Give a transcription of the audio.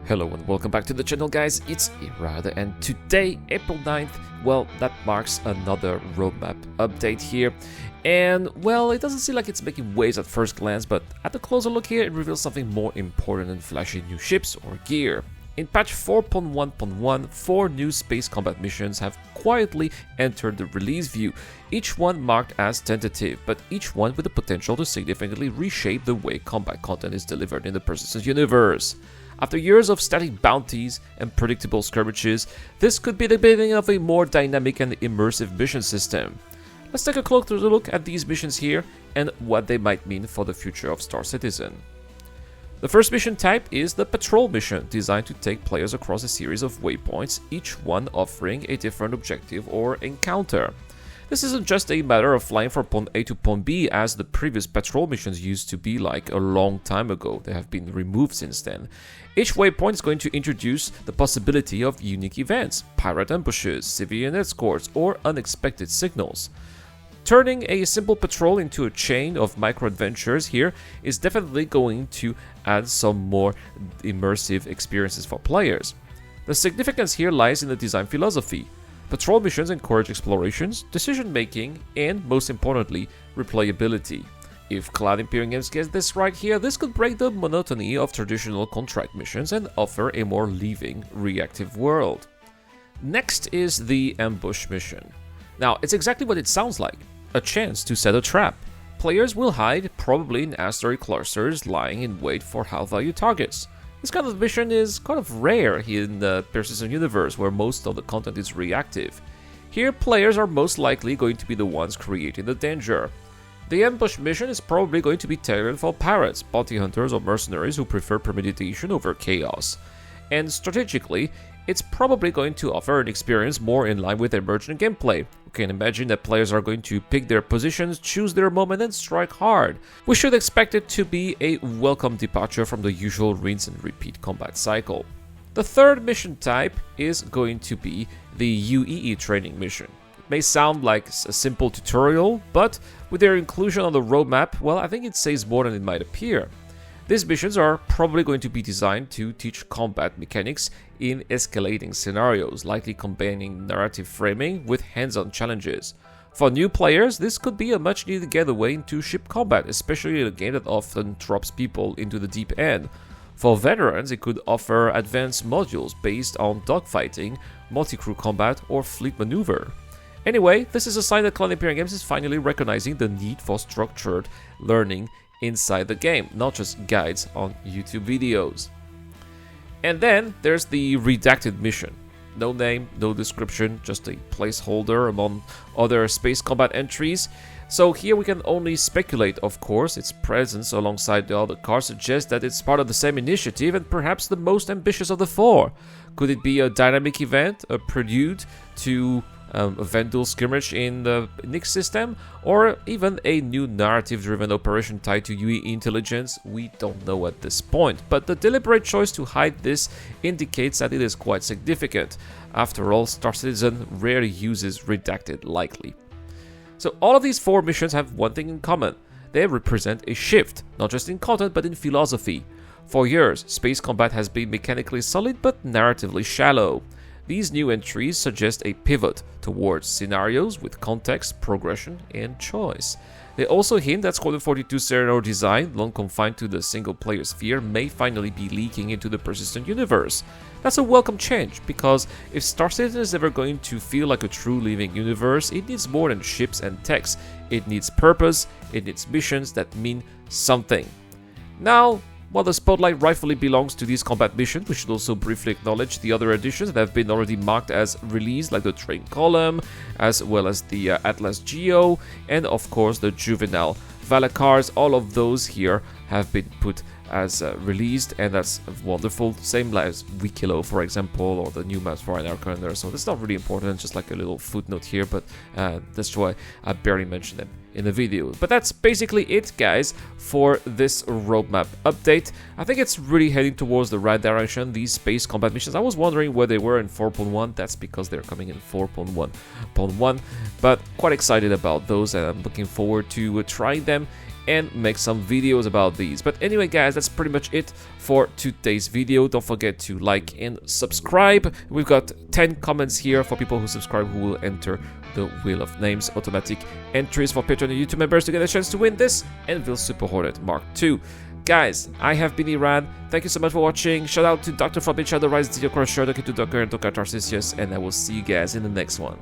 Hello and welcome back to the channel, guys. It's Irada, and today, April 9th, well, that marks another roadmap update here. And, well, it doesn't seem like it's making waves at first glance, but at a closer look here, it reveals something more important than flashy new ships or gear. In patch 4.1.1, 4 new space combat missions have quietly entered the release view, each one marked as tentative, but each one with the potential to significantly reshape the way combat content is delivered in the persistent universe. After years of static bounties and predictable skirmishes, this could be the beginning of a more dynamic and immersive mission system. Let's take a closer look at these missions here and what they might mean for the future of Star Citizen. The first mission type is the Patrol mission, designed to take players across a series of waypoints, each one offering a different objective or encounter. This isn't just a matter of flying from point A to point B as the previous patrol missions used to be like a long time ago. They have been removed since then. Each waypoint is going to introduce the possibility of unique events, pirate ambushes, civilian escorts, or unexpected signals. Turning a simple patrol into a chain of micro-adventures here is definitely going to add some more immersive experiences for players. The significance here lies in the design philosophy. Patrol missions encourage explorations, decision-making, and, most importantly, replayability. If Cloud Imperium Games gets this right here, this could break the monotony of traditional contract missions and offer a more living, reactive world. Next is the Ambush mission. Now, it's exactly what it sounds like, a chance to set a trap. Players will hide, probably in asteroid clusters, lying in wait for high-value targets. This kind of mission is kind of rare in the persistent universe where most of the content is reactive. Here, players are most likely going to be the ones creating the danger. The ambush mission is probably going to be tailored for pirates, bounty hunters, or mercenaries who prefer premeditation over chaos. And strategically, it's probably going to offer an experience more in line with emergent gameplay. You can imagine that players are going to pick their positions, choose their moment, and strike hard. We should expect it to be a welcome departure from the usual rinse and repeat combat cycle. The third mission type is going to be the UEE training mission. It may sound like a simple tutorial, but with their inclusion on the roadmap, well, I think it says more than it might appear. These missions are probably going to be designed to teach combat mechanics in escalating scenarios, likely combining narrative framing with hands-on challenges. For new players, this could be a much-needed getaway into ship combat, especially in a game that often drops people into the deep end. For veterans, it could offer advanced modules based on dogfighting, multi-crew combat, or fleet maneuver. Anyway, this is a sign that Cloud Imperium Games is finally recognizing the need for structured learning inside the game, not just guides on YouTube videos. And then there's the redacted mission. No name, no description, just a placeholder among other space combat entries. So here we can only speculate, of course. Its presence alongside the other cards suggests that it's part of the same initiative and perhaps the most ambitious of the 4. Could it be a dynamic event, a prelude to a Vendul skirmish in the Nix system, or even a new narrative-driven operation tied to UE intelligence? We don't know at this point, but the deliberate choice to hide this indicates that it is quite significant. After all, Star Citizen rarely uses redacted lightly. So all of these 4 missions have one thing in common. They represent a shift, not just in content but in philosophy. For years, space combat has been mechanically solid but narratively shallow. These new entries suggest a pivot towards scenarios with context, progression, and choice. They also hint that Squadron 42 scenario design, long confined to the single-player sphere, may finally be leaking into the persistent universe. That's a welcome change, because if Star Citizen is ever going to feel like a true living universe, it needs more than ships and text. It needs purpose, it needs missions that mean something. Now, while the spotlight rightfully belongs to these combat missions, we should also briefly acknowledge the other additions that have been already marked as released, like the Train Column, as well as the Atlas Geo, and of course the Juvenile Valakars. All of those here have been put as released, and that's wonderful. Same as Wikilo, for example, or the new maps for Anarch calendar. So that's not really important, just like a little footnote here, but that's why I barely mentioned them in the video. But that's basically it, guys, for this roadmap update. I think it's really heading towards the right direction. These space combat missions, I was wondering where they were in 4.1. That's because they're coming in 4.1.1, but quite excited about those, and I'm looking forward to trying them and make some videos about these. But anyway, guys, that's pretty much it for today's video. Don't forget to like and subscribe. We've got 10 comments here for people who subscribe who will enter the Wheel of Names automatic entries for Patreon and YouTube members to get a chance to win this Anvil Super Hornet Mark II. Guys, I have been Iran. Thank you so much for watching. Shout out to Dr. Fabian, Shadow Rise, Dio Crusher, Doki to Docker, and Toka Tarcisius, and I will see you guys in the next one.